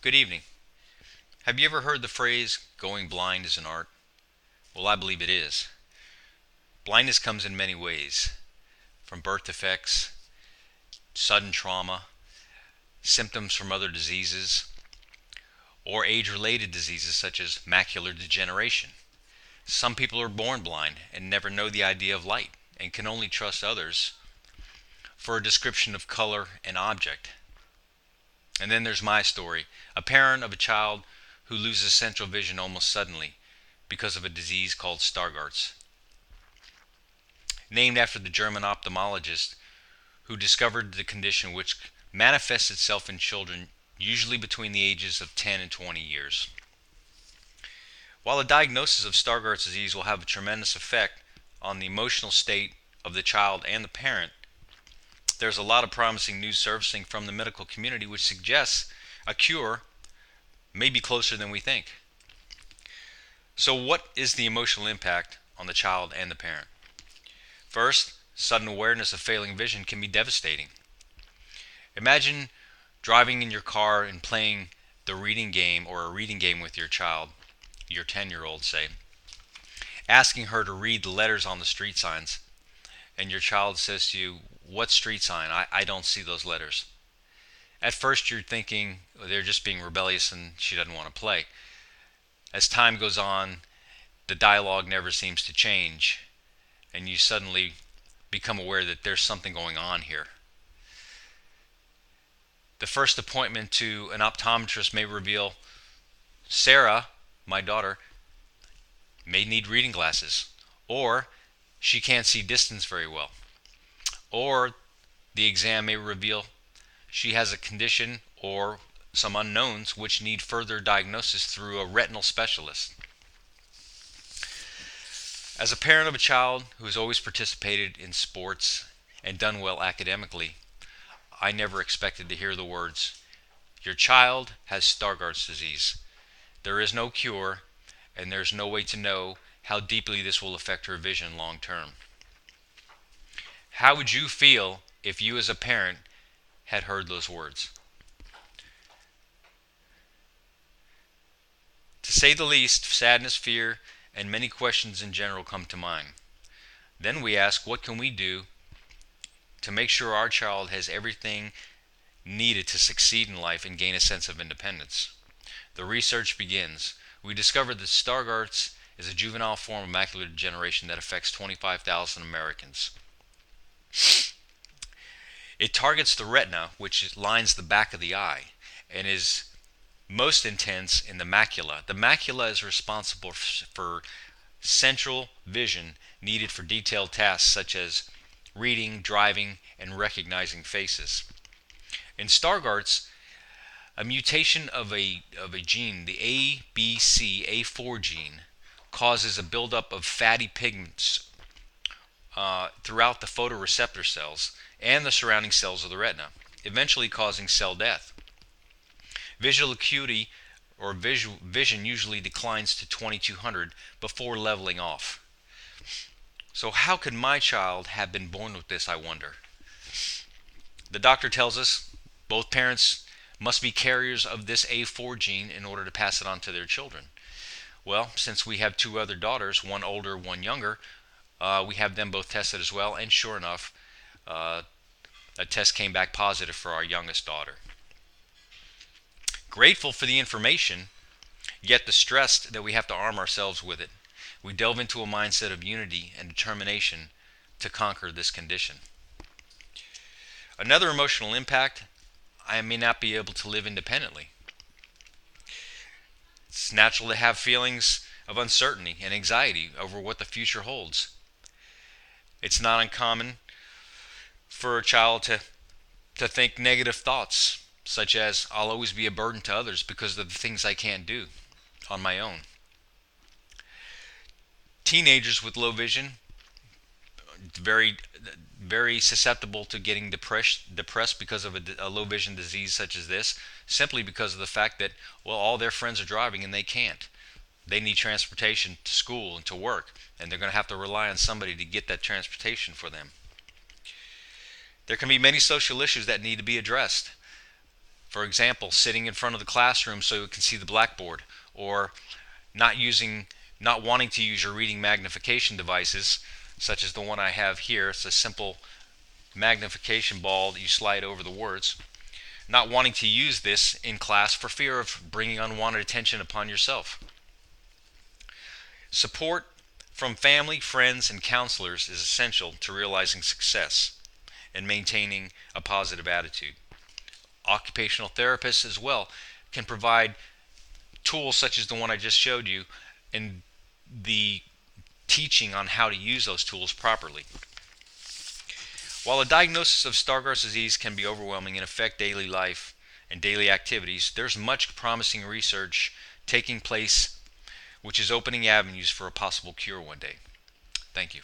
Good evening. Have you ever heard the phrase, going blind is an art? Well, I believe it is. Blindness comes in many ways, from birth defects, sudden trauma, symptoms from other diseases, or age-related diseases such as macular degeneration. Some people are born blind and never know the idea of light and can only trust others for a description of color and object. And then there's my story, a parent of a child who loses central vision almost suddenly because of a disease called Stargardt's, named after the German ophthalmologist who discovered the condition, which manifests itself in children usually between the ages of 10 and 20 years. While the diagnosis of Stargardt's disease will have a tremendous effect on the emotional state of the child and the parent, there's a lot of promising news surfacing from the medical community which suggests a cure may be closer than we think. So what is the emotional impact on the child and the parent? First, sudden awareness of failing vision can be devastating. Imagine driving in your car and playing the reading game or a reading game with your child, your 10-year-old say, asking her to read the letters on the street signs, and your child says to you, "What street sign? I don't see those letters." At first you're thinking they're just being rebellious and she doesn't want to play. As time goes on, the dialogue never seems to change, and you suddenly become aware that there's something going on here. The first appointment to an optometrist may reveal Sarah, my daughter, may need reading glasses, or she can't see distance very well, or the exam may reveal she has a condition or some unknowns which need further diagnosis through a retinal specialist. As a parent of a child who has always participated in sports and done well academically, I never expected to hear the words, "Your child has Stargardt's disease. There is no cure, and there's no way to know how deeply this will affect her vision long term." How would you feel if you as a parent had heard those words? To say the least, sadness, fear, and many questions in general come to mind. Then we ask, what can we do to make sure our child has everything needed to succeed in life and gain a sense of independence? The research begins. We discovered that Stargardt's is a juvenile form of macular degeneration that affects 25,000 Americans. It targets the retina, which lines the back of the eye, and is most intense in the macula. The macula is responsible for central vision needed for detailed tasks such as reading, driving, and recognizing faces. In Stargardt's, a mutation of a gene, the ABCA4 gene, causes a buildup of fatty pigments throughout the photoreceptor cells and the surrounding cells of the retina, eventually causing cell death. Visual acuity or vision usually declines to 2200 before leveling off. So how could my child have been born with this, I wonder? The doctor tells us both parents must be carriers of this A4 gene in order to pass it on to their children. Well, since we have two other daughters, one older, one younger, we have them both tested as well, and sure enough, a test came back positive for our youngest daughter. Grateful for the information, yet distressed that we have to arm ourselves with it. We delve into a mindset of unity and determination to conquer this condition. Another emotional impact, I may not be able to live independently. It's natural to have feelings of uncertainty and anxiety over what the future holds. It's not uncommon for a child to think negative thoughts, such as, "I'll always be a burden to others because of the things I can't do on my own." Teenagers with low vision, very very susceptible to getting depressed because of a low vision disease such as this, simply because of the fact that, well, all their friends are driving and they can't. They need transportation to school and to work, and they're going to have to rely on somebody to get that transportation for them. There can be many social issues that need to be addressed. For example, sitting in front of the classroom so you can see the blackboard, or not wanting to use your reading magnification devices, such as the one I have here. It's a simple magnification ball that you slide over the words. Not wanting to use this in class for fear of bringing unwanted attention upon yourself. Support from family, friends, and counselors is essential to realizing success and maintaining a positive attitude. Occupational therapists as well can provide tools such as the one I just showed you and the teaching on how to use those tools properly. While a diagnosis of Stargardt's disease can be overwhelming and affect daily life and daily activities, there's much promising research taking place which is opening avenues for a possible cure one day. Thank you.